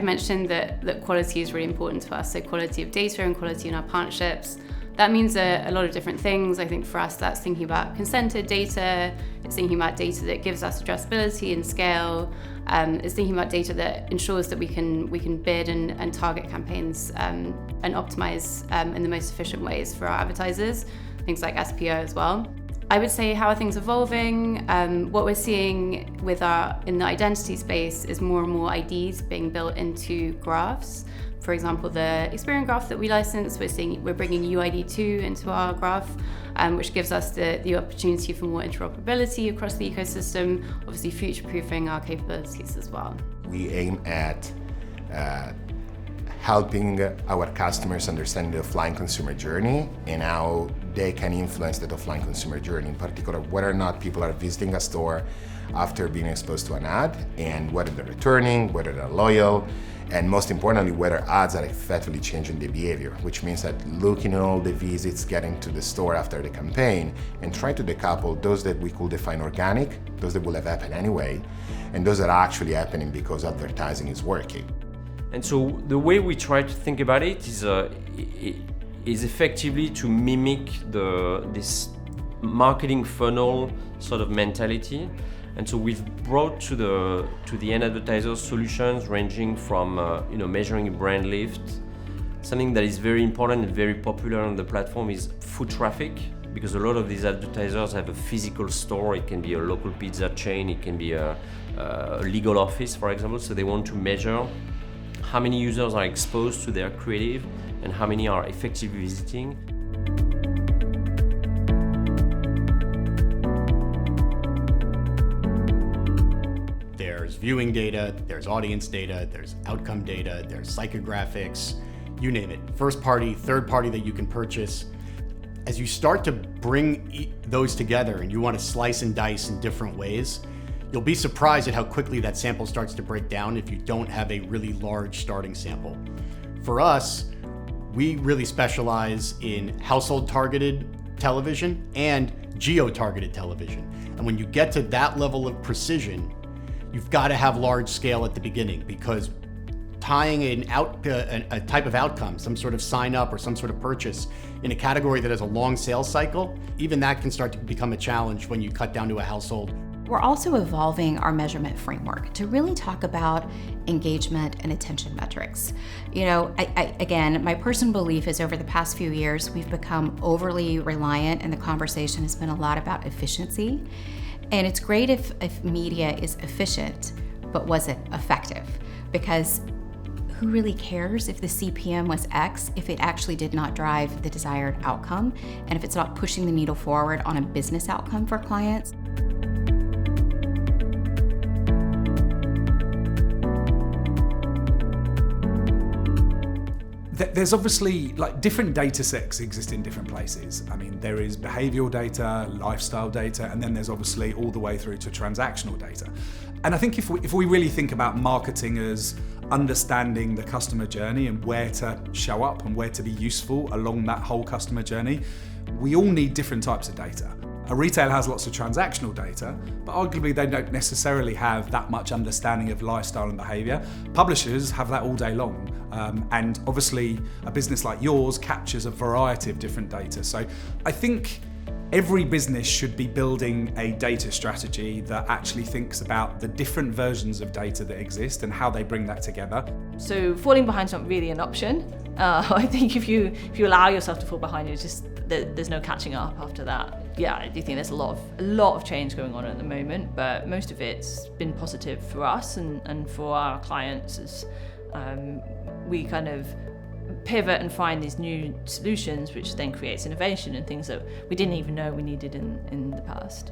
I've mentioned that quality is really important to us, so quality of data and quality in our partnerships. That means a lot of different things. I think for us that's thinking about consented data, it's thinking about data that gives us addressability and scale, it's thinking about data that ensures that we can bid and target campaigns and optimize in the most efficient ways for our advertisers, things like SPO as well. I would say, how are things evolving? What we're seeing in the identity space is more and more IDs being built into graphs. For example, the Experian graph that we license, we're bringing UID2 into our graph, which gives us the opportunity for more interoperability across the ecosystem, obviously future-proofing our capabilities as well. We aim at helping our customers understand the offline consumer journey and how they can influence that offline consumer journey, in particular whether or not people are visiting a store after being exposed to an ad, and whether they're returning, whether they're loyal, and most importantly, whether ads are effectively changing the behavior, which means that looking at all the visits getting to the store after the campaign and try to decouple those that we could define organic, those that will have happened anyway, and those that are actually happening because advertising is working. And so the way we try to think about it is effectively to mimic this marketing funnel sort of mentality. And so we've brought to the end advertisers solutions ranging from measuring brand lift. Something that is very important and very popular on the platform is foot traffic, because a lot of these advertisers have a physical store. It can be a local pizza chain, it can be a legal office, for example. So they want to measure how many users are exposed to their creative and how many are effectively visiting. There's viewing data, there's audience data, there's outcome data, there's psychographics, you name it. First party, third party that you can purchase. As you start to bring those together and you want to slice and dice in different ways, you'll be surprised at how quickly that sample starts to break down if you don't have a really large starting sample. For us, we really specialize in household targeted television and geo-targeted television. And when you get to that level of precision, you've got to have large scale at the beginning, because tying a type of outcome, some sort of sign up or some sort of purchase in a category that has a long sales cycle, even that can start to become a challenge when you cut down to a household. We're also evolving our measurement framework to really talk about engagement and attention metrics. Again, my personal belief is over the past few years, we've become overly reliant, and the conversation has been a lot about efficiency. And it's great if media is efficient, but was it effective? Because who really cares if the CPM was X if it actually did not drive the desired outcome, and if it's not pushing the needle forward on a business outcome for clients? There's obviously different data sets exist in different places. I mean, there is behavioral data, lifestyle data, and then there's obviously all the way through to transactional data. And I think if we really think about marketing as understanding the customer journey and where to show up and where to be useful along that whole customer journey, we all need different types of data. A retailer has lots of transactional data, but arguably they don't necessarily have that much understanding of lifestyle and behavior. Publishers have that all day long. And obviously a business like yours captures a variety of different data. So I think every business should be building a data strategy that actually thinks about the different versions of data that exist and how they bring that together. So falling behind's not really an option. I think if you allow yourself to fall behind, it's just there's no catching up after that. Yeah, I do think there's a lot of change going on at the moment, but most of it's been positive for us and for our clients as we kind of pivot and find these new solutions, which then creates innovation and things that we didn't even know we needed in the past.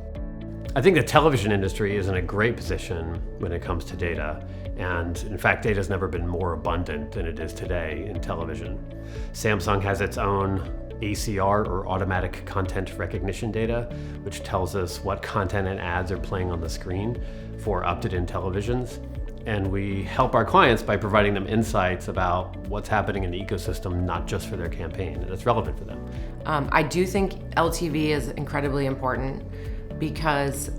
I think the television industry is in a great position when it comes to data. And in fact, data has never been more abundant than it is today in television. Samsung has its own ACR, or automatic content recognition data, which tells us what content and ads are playing on the screen for opted-in televisions. And we help our clients by providing them insights about what's happening in the ecosystem, not just for their campaign, and it's relevant for them. I do think LTV is incredibly important because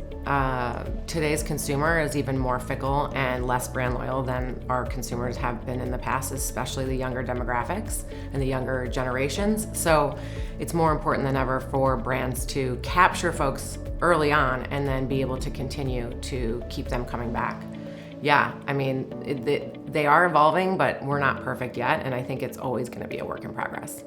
today's consumer is even more fickle and less brand loyal than our consumers have been in the past, especially the younger demographics and the younger generations. So it's more important than ever for brands to capture folks early on and then be able to continue to keep them coming back. Yeah, I mean, they are evolving, but we're not perfect yet, and I think it's always going to be a work in progress.